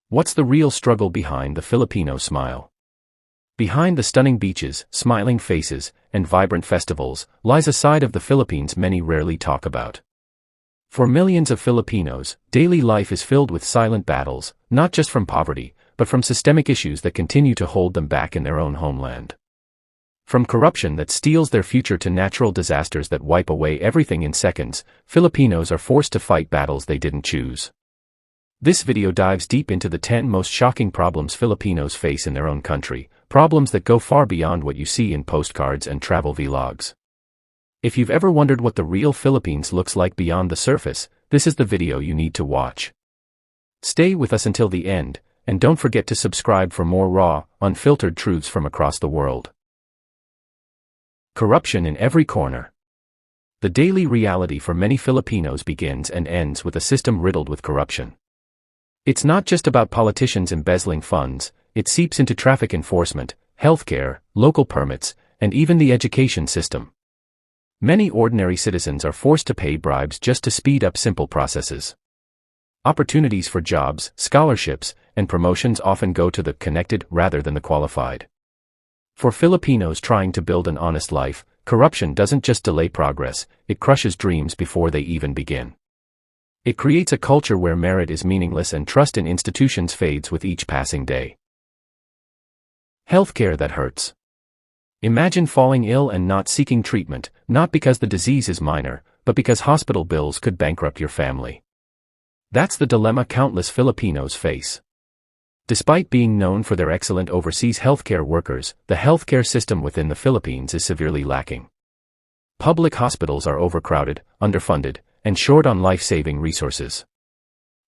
What's the real struggle behind the Filipino smile? Behind the stunning beaches, smiling faces, and vibrant festivals, lies a side of the Philippines many rarely talk about. For millions of Filipinos, daily life is filled with silent battles, not just from poverty, but from systemic issues that continue to hold them back in their own homeland. From corruption that steals their future to natural disasters that wipe away everything in seconds, Filipinos are forced to fight battles they didn't choose. This video dives deep into the 10 most shocking problems Filipinos face in their own country, problems that go far beyond what you see in postcards and travel vlogs. If you've ever wondered what the real Philippines looks like beyond the surface, this is the video you need to watch. Stay with us until the end, and don't forget to subscribe for more raw, unfiltered truths from across the world. Corruption in every corner. The daily reality for many Filipinos begins and ends with a system riddled with corruption. It's not just about politicians embezzling funds, it seeps into traffic enforcement, healthcare, local permits, and even the education system. Many ordinary citizens are forced to pay bribes just to speed up simple processes. Opportunities for jobs, scholarships, and promotions often go to the connected rather than the qualified. For Filipinos trying to build an honest life, corruption doesn't just delay progress, it crushes dreams before they even begin. It creates a culture where merit is meaningless and trust in institutions fades with each passing day. Healthcare that hurts. Imagine falling ill and not seeking treatment, not because the disease is minor, but because hospital bills could bankrupt your family. That's the dilemma countless Filipinos face. Despite being known for their excellent overseas healthcare workers, the healthcare system within the Philippines is severely lacking. Public hospitals are overcrowded, underfunded, and short on life-saving resources.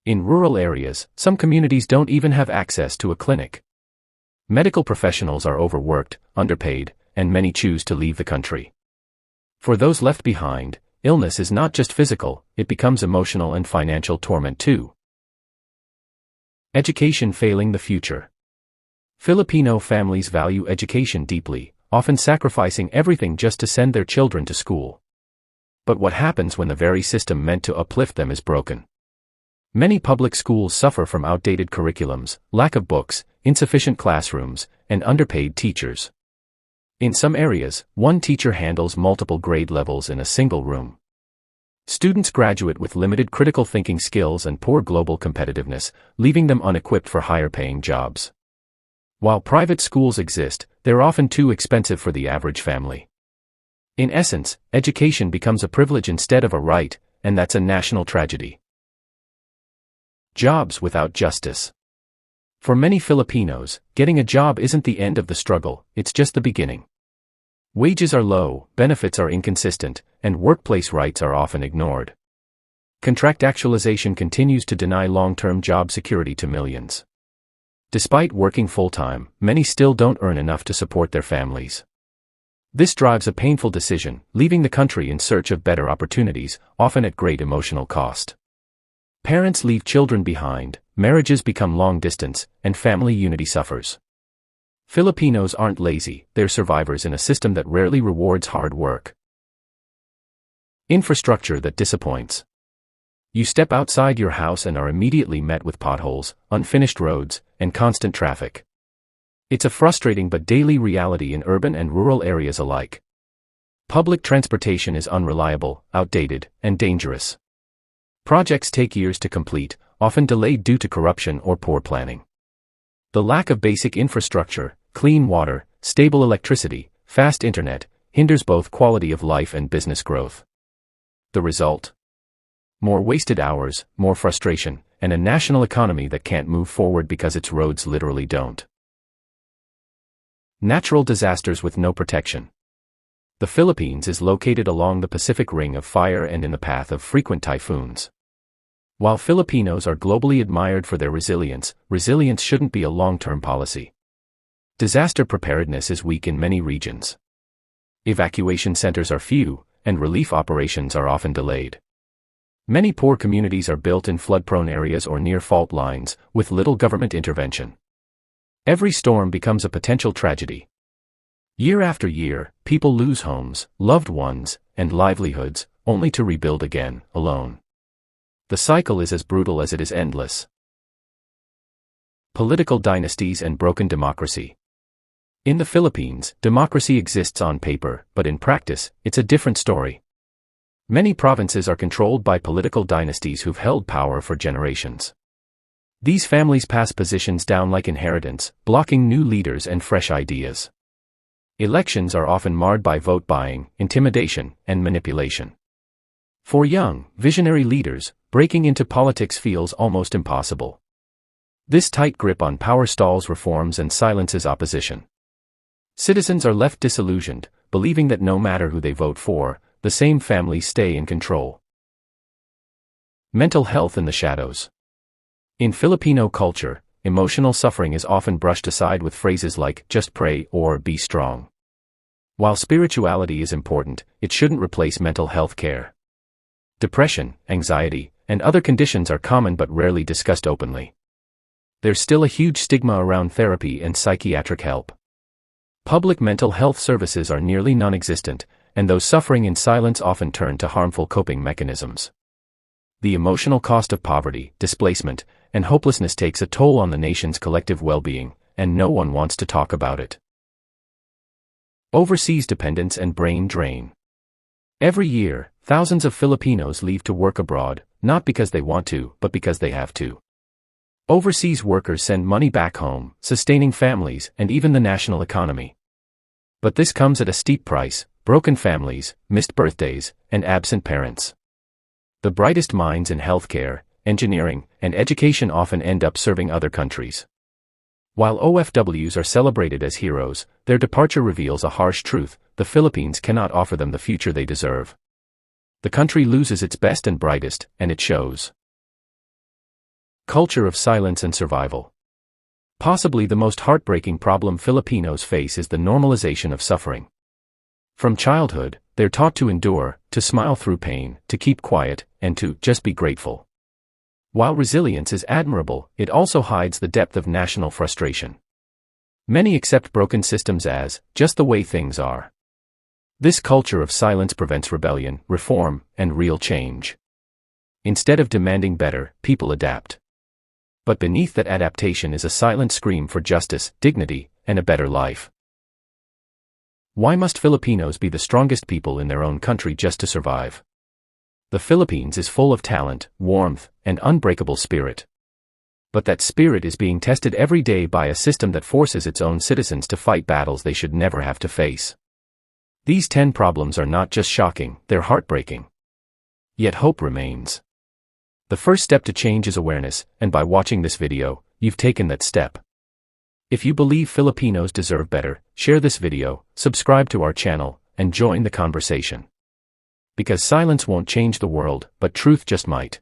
In rural areas, some communities don't even have access to a clinic. Medical professionals are overworked, underpaid, and many choose to leave the country. For those left behind, illness is not just physical, it becomes emotional and financial torment too. Education failing the future. Filipino families value education deeply, often sacrificing everything just to send their children to school. But what happens when the very system meant to uplift them is broken? Many public schools suffer from outdated curriculums, lack of books, insufficient classrooms, and underpaid teachers. In some areas, one teacher handles multiple grade levels in a single room. Students graduate with limited critical thinking skills and poor global competitiveness, leaving them unequipped for higher-paying jobs. While private schools exist, they're often too expensive for the average family. In essence, education becomes a privilege instead of a right, and that's a national tragedy. Jobs without justice. For many Filipinos, getting a job isn't the end of the struggle, it's just the beginning. Wages are low, benefits are inconsistent, and workplace rights are often ignored. Contractualization continues to deny long-term job security to millions. Despite working full-time, many still don't earn enough to support their families. This drives a painful decision, leaving the country in search of better opportunities, often at great emotional cost. Parents leave children behind, marriages become long-distance, and family unity suffers. Filipinos aren't lazy, they're survivors in a system that rarely rewards hard work. Infrastructure that disappoints. You step outside your house and are immediately met with potholes, unfinished roads, and constant traffic. It's a frustrating but daily reality in urban and rural areas alike. Public transportation is unreliable, outdated, and dangerous. Projects take years to complete, often delayed due to corruption or poor planning. The lack of basic infrastructure, clean water, stable electricity, fast internet, hinders both quality of life and business growth. The result? More wasted hours, more frustration, and a national economy that can't move forward because its roads literally don't. Natural disasters with no protection. The Philippines is located along the Pacific Ring of Fire and in the path of frequent typhoons. While Filipinos are globally admired for their resilience shouldn't be a long-term policy. Disaster preparedness is weak in many regions. Evacuation centers are few, and relief operations are often delayed. Many poor communities are built in flood-prone areas or near fault lines, with little government intervention. Every storm becomes a potential tragedy. Year after year, people lose homes, loved ones, and livelihoods, only to rebuild again, alone. The cycle is as brutal as it is endless. Political dynasties and broken democracy. In the Philippines, democracy exists on paper, but in practice, it's a different story. Many provinces are controlled by political dynasties who've held power for generations. These families pass positions down like inheritance, blocking new leaders and fresh ideas. Elections are often marred by vote buying, intimidation, and manipulation. For young, visionary leaders, breaking into politics feels almost impossible. This tight grip on power stalls reforms and silences opposition. Citizens are left disillusioned, believing that no matter who they vote for, the same families stay in control. Mental health in the shadows. In Filipino culture, emotional suffering is often brushed aside with phrases like, just pray or be strong. While spirituality is important, it shouldn't replace mental health care. Depression, anxiety, and other conditions are common but rarely discussed openly. There's still a huge stigma around therapy and psychiatric help. Public mental health services are nearly non-existent, and those suffering in silence often turn to harmful coping mechanisms. The emotional cost of poverty, displacement, and hopelessness takes a toll on the nation's collective well-being, and no one wants to talk about it. Overseas dependence and brain drain. Every year, thousands of Filipinos leave to work abroad, not because they want to, but because they have to. Overseas workers send money back home, sustaining families and even the national economy. But this comes at a steep price: broken families, missed birthdays, and absent parents. The brightest minds in healthcare, engineering, and education often end up serving other countries. While OFWs are celebrated as heroes, their departure reveals a harsh truth: the Philippines cannot offer them the future they deserve. The country loses its best and brightest, and it shows. Culture of silence and survival. Possibly the most heartbreaking problem Filipinos face is the normalization of suffering. From childhood, they're taught to endure, to smile through pain, to keep quiet, and to just be grateful. While resilience is admirable, it also hides the depth of national frustration. Many accept broken systems as just the way things are. This culture of silence prevents rebellion, reform, and real change. Instead of demanding better, people adapt. But beneath that adaptation is a silent scream for justice, dignity, and a better life. Why must Filipinos be the strongest people in their own country just to survive? The Philippines is full of talent, warmth, and unbreakable spirit. But that spirit is being tested every day by a system that forces its own citizens to fight battles they should never have to face. These 10 problems are not just shocking, they're heartbreaking. Yet hope remains. The first step to change is awareness, and by watching this video, you've taken that step. If you believe Filipinos deserve better, share this video, subscribe to our channel, and join the conversation. Because silence won't change the world, but truth just might.